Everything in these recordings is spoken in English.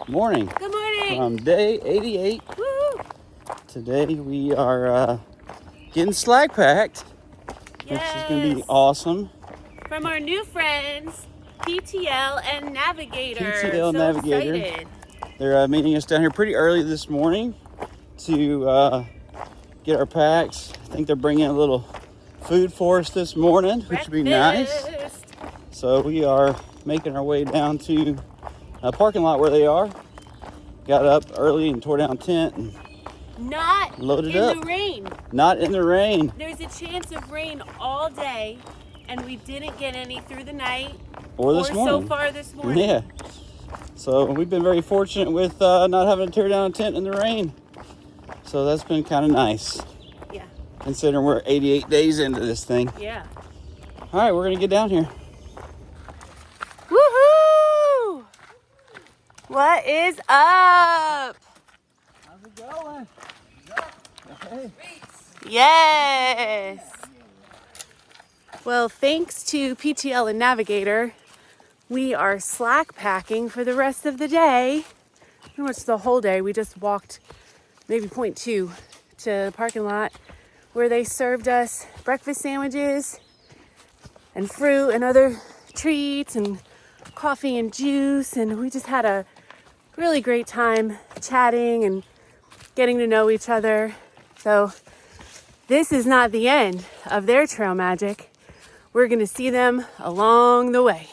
Morning. Good morning. From day 88. Woo! Today we are getting slack packed, which is going to be awesome. From our new friends, PTL and Navigator. PTL Navigator. Excited. They're meeting us down here pretty early this morning to get our packs. I think they're bringing a little food for us this morning, which would be nice. So we are making our way down to a parking lot where they are. Got up early and tore down a tent and loaded up. In the rain. Not in the rain. There's a chance of rain all day, and we didn't get any through the night or this morning. So far this morning. Yeah. So we've been very fortunate with not having to tear down a tent in the rain. So that's been kind of nice. Yeah. Considering we're 88 days into this thing. Yeah. All right, we're going to get down here. Woohoo! What is up? How's it going? Hey. Yes. Well, thanks to PTL and Navigator, we are slack packing for the rest of the day. Pretty much the whole day. We just walked maybe 0.2 to the parking lot where they served us breakfast sandwiches and fruit and other treats and coffee and juice, and we just had a really great time chatting and getting to know each other. So this is not the end of their trail magic. We're going to see them along the way.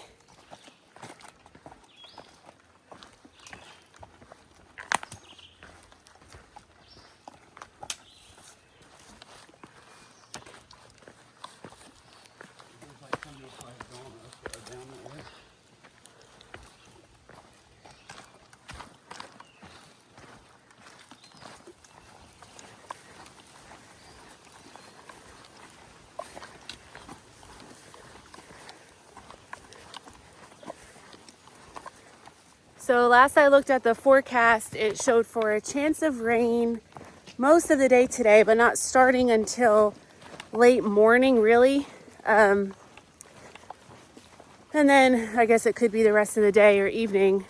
So last I looked at the forecast, it showed for a chance of rain most of the day today, but not starting until late morning, really. And then I guess it could be the rest of the day or evening.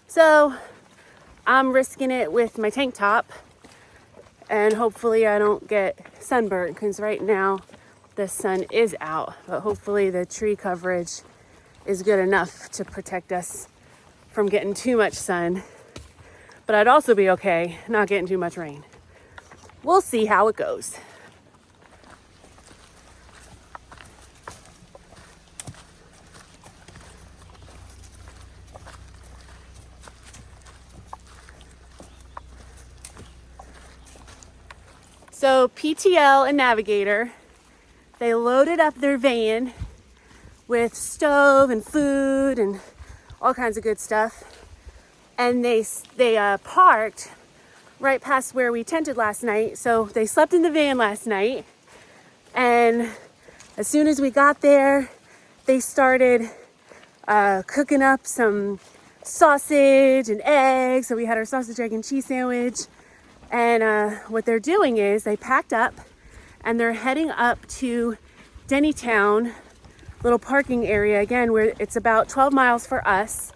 So I'm risking it with my tank top, and hopefully I don't get sunburnt, because right now the sun is out, but hopefully the tree coverage is good enough to protect us from getting too much sun. But I'd also be okay not getting too much rain. We'll see how it goes. So PTL and Navigator, they loaded up their van with stove and food and all kinds of good stuff, and they parked right past where we tented last night. So they slept in the van last night, and as soon as we got there, they started cooking up some sausage and eggs. So we had our sausage, egg, and cheese sandwich. And what they're doing is they packed up and they're heading up to Dennytown, little parking area again, where it's about 12 miles for us,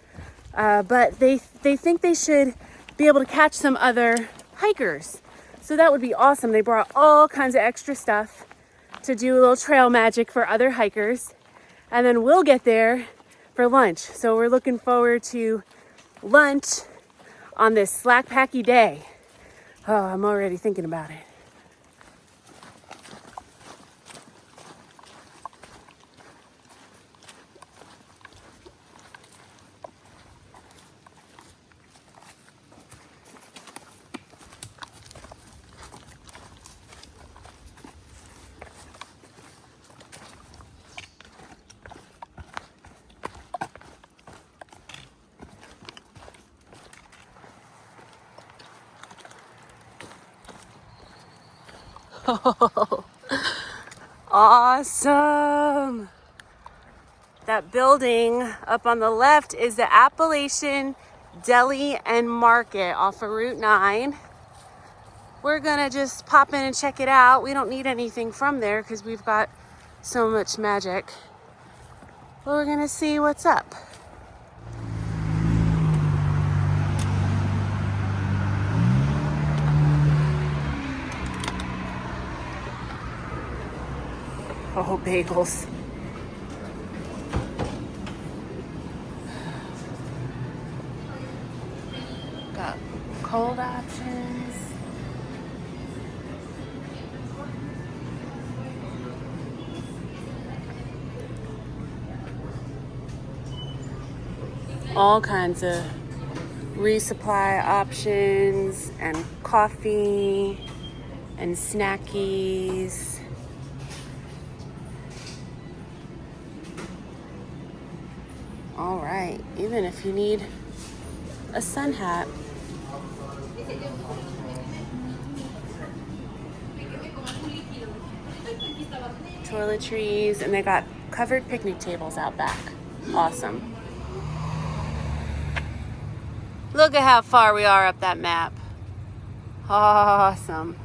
but they think they should be able to catch some other hikers. So that would be awesome. They brought all kinds of extra stuff to do a little trail magic for other hikers, and then we'll get there for lunch. So we're looking forward to lunch on this slack packy day. Oh, I'm already thinking about it. Oh, awesome. That building up on the left is the Appalachian Deli and Market off of Route 9. We're gonna just pop in and check it out. We don't need anything from there because we've got so much magic. But we're gonna see what's up. Oh, bagels. Got cold options. All kinds of resupply options and coffee and snackies. All right, even if you need a sun hat. Toiletries, and they got covered picnic tables out back. Awesome. Look at how far we are up that map. Awesome.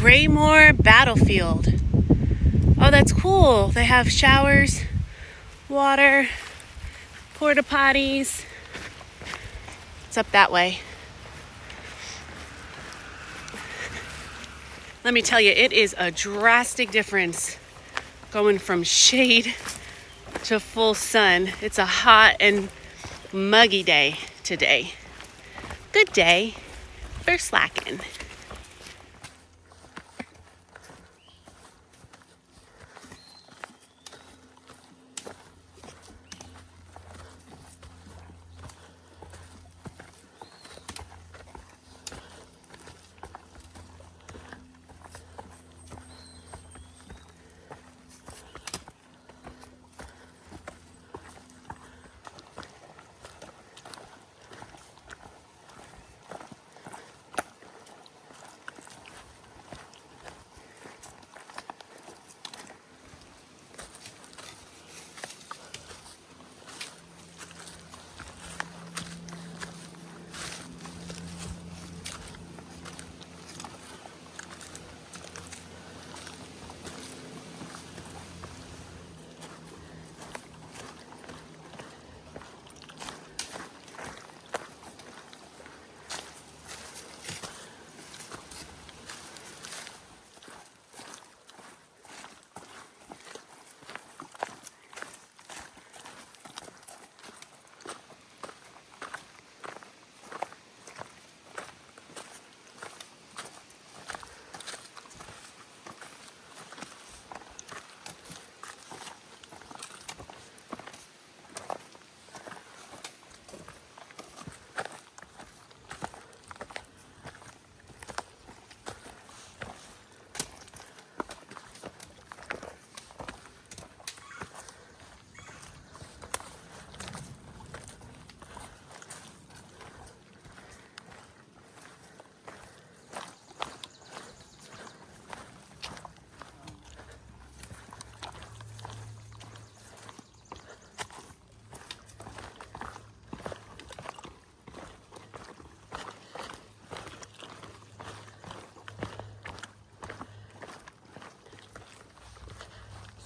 Graymore Battlefield. Oh, that's cool. They have showers, water, porta potties. It's up that way. Let me tell you, it is a drastic difference going from shade to full sun. It's a hot and muggy day today. Good day for slacking.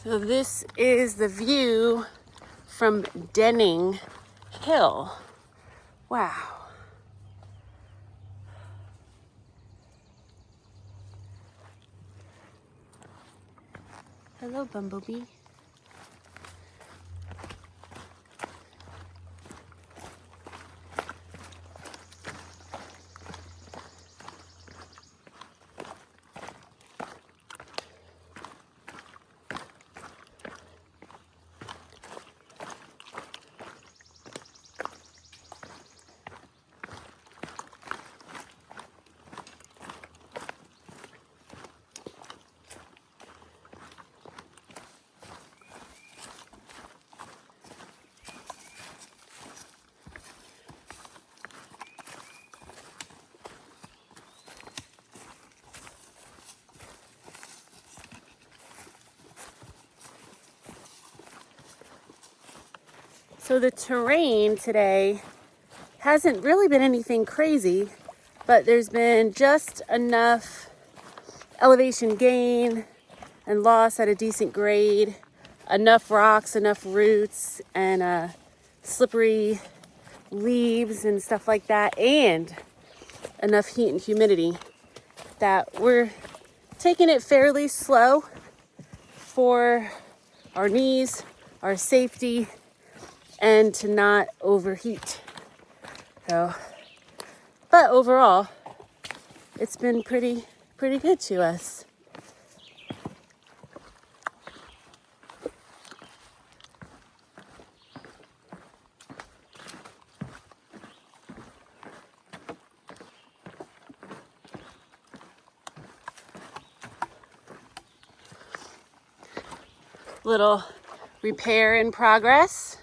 So this is the view from Denning Hill. Wow. Hello, Bumblebee. So the terrain today hasn't really been anything crazy, but there's been just enough elevation gain and loss at a decent grade, enough rocks, enough roots, and slippery leaves and stuff like that, and enough heat and humidity that we're taking it fairly slow for our knees, our safety, and to not overheat. So, but overall, it's been pretty good to us. Little repair in progress.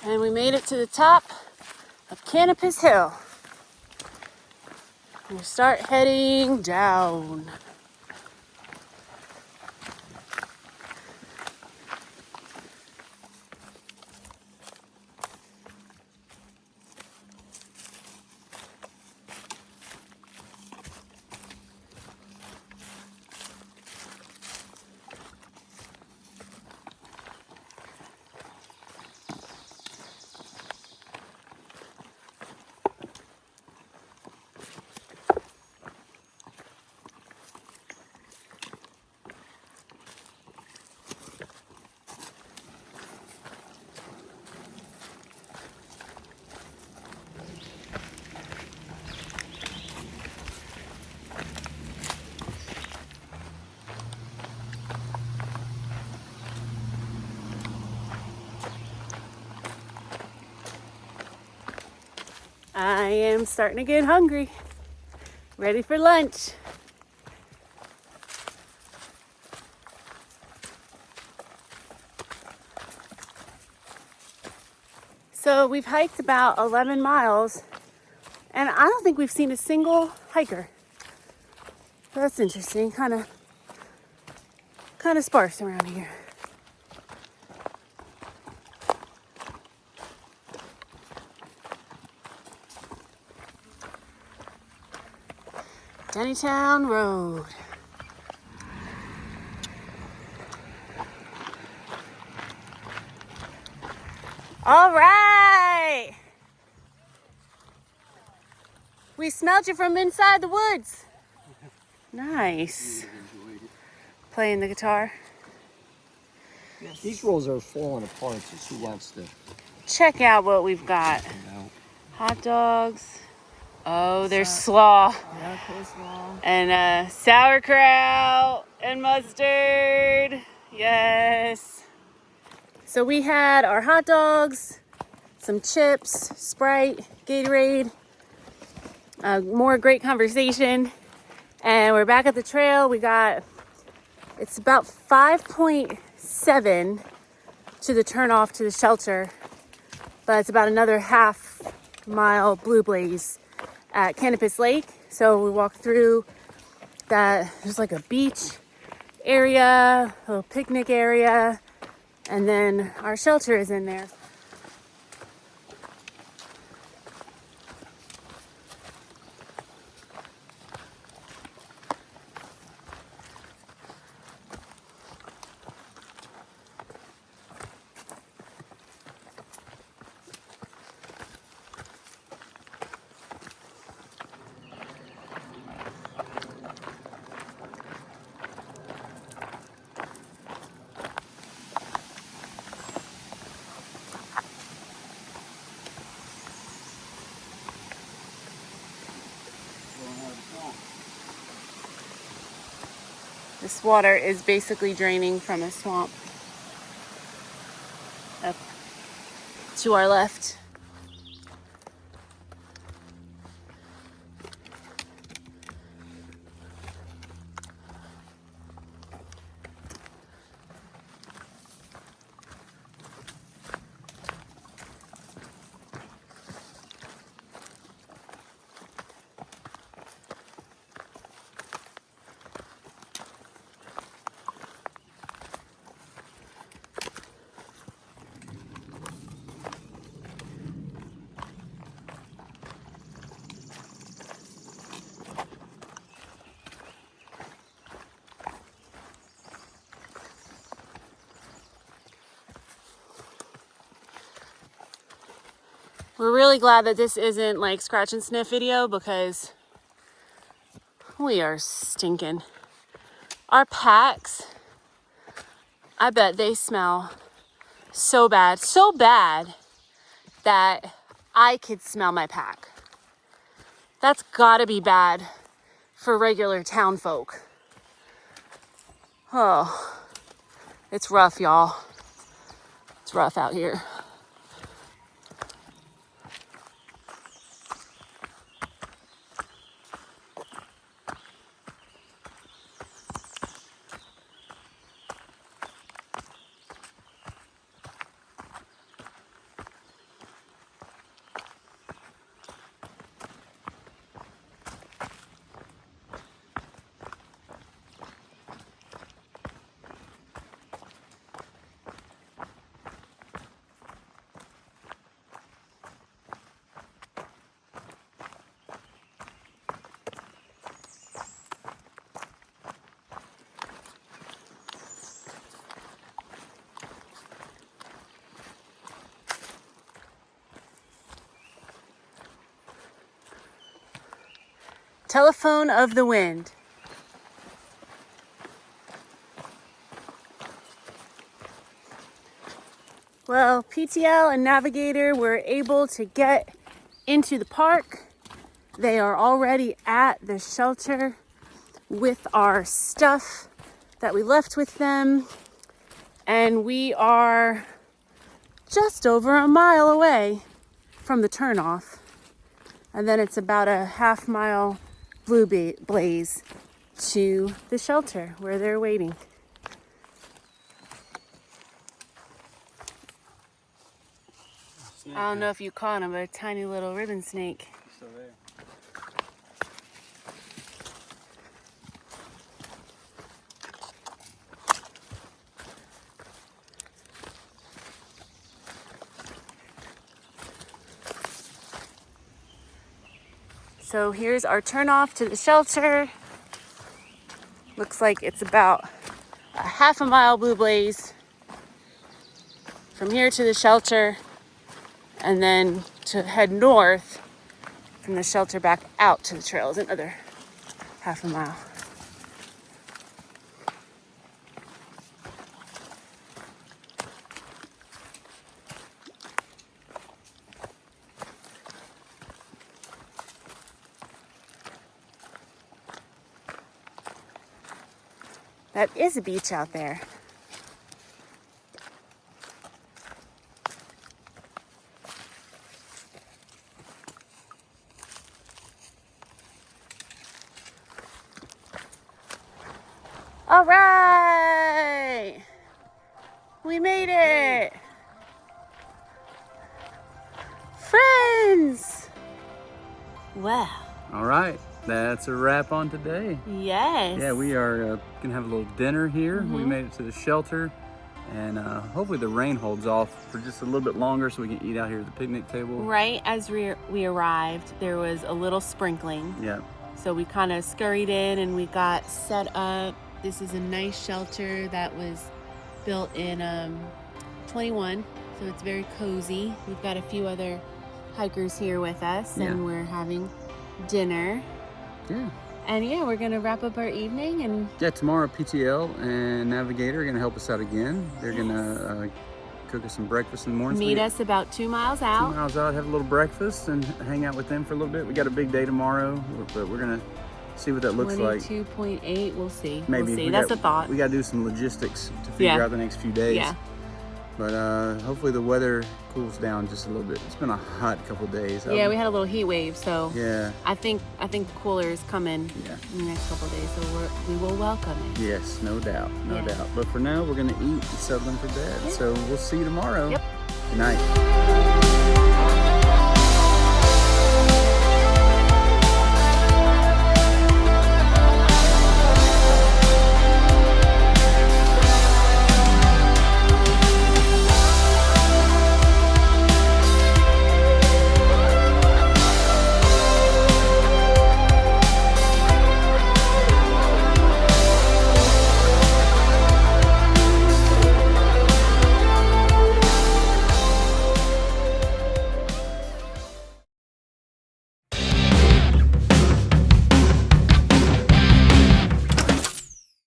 And we made it to the top of Canopus Hill. We start heading down. I am starting to get hungry. Ready for lunch. So we've hiked about 11 miles, and I don't think we've seen a single hiker. That's interesting. Kind of sparse around here. Dennytown Road. All right. We smelled you from inside the woods. Nice. Playing the guitar. Yes. These rolls are falling apart, so who wants to check out what we've got? Hot dogs. Oh, there's slaw. Yeah, coleslaw. And sauerkraut and mustard. Yes. So we had our hot dogs, some chips, Sprite, Gatorade, more great conversation. And we're back at the trail. It's about 5.7 to the turnoff to the shelter, but it's about another half mile blue blaze at Canopus Lake. So we walked through that. There's like a beach area, a little picnic area, and then our shelter is in there. This water is basically draining from a swamp up to our left. We're really glad that this isn't like scratch and sniff video because we are stinking. Our packs, I bet they smell so bad that I could smell my pack. That's gotta be bad for regular town folk. Oh, it's rough, y'all. It's rough out here. Telephone of the wind. Well, PTL and Navigator were able to get into the park. They are already at the shelter with our stuff that we left with them. And we are just over a mile away from the turnoff. And then it's about a half-mile blue blaze to the shelter where they're waiting. I don't know if you caught him, but a tiny little ribbon snake. Still there. So here's our turnoff to the shelter. Looks like it's about a half a mile blue blaze from here to the shelter, and then to head north from the shelter back out to the trail is another half a mile. That is a beach out there. All right, we made it. Friends. Wow. All right, that's a wrap on today. Yes. Yeah, we are gonna have a little dinner here. We made it to the shelter, and hopefully the rain holds off for just a little bit longer so we can eat out here at the picnic table. Right as we arrived, there was a little sprinkling. Yeah. So we kind of scurried in and we got set up. This is a nice shelter that was built in 21, so it's very cozy. We've got a few other hikers here with us, and we're having dinner. Yeah. And yeah, we're gonna wrap up our evening, and Yeah, tomorrow PTL and Navigator are gonna help us out again. They're gonna cook us some breakfast in the morning. meet us about 2 miles out. 2 miles out, have a little breakfast and hang out with them for a little bit. We got a big day tomorrow, but we're gonna See what that looks like. 22.8. We'll see. Maybe We'll see. That's a thought. We got to do some logistics to figure out the next few days. Yeah. But hopefully the weather cools down just a little bit. It's been a hot couple of days. Yeah, we had a little heat wave, so yeah. I think the cooler is coming in the next couple of days, so we will welcome it. Yes, no doubt, no doubt. But for now, we're gonna eat and settle in for bed. So we'll see you tomorrow. Yep. Good night.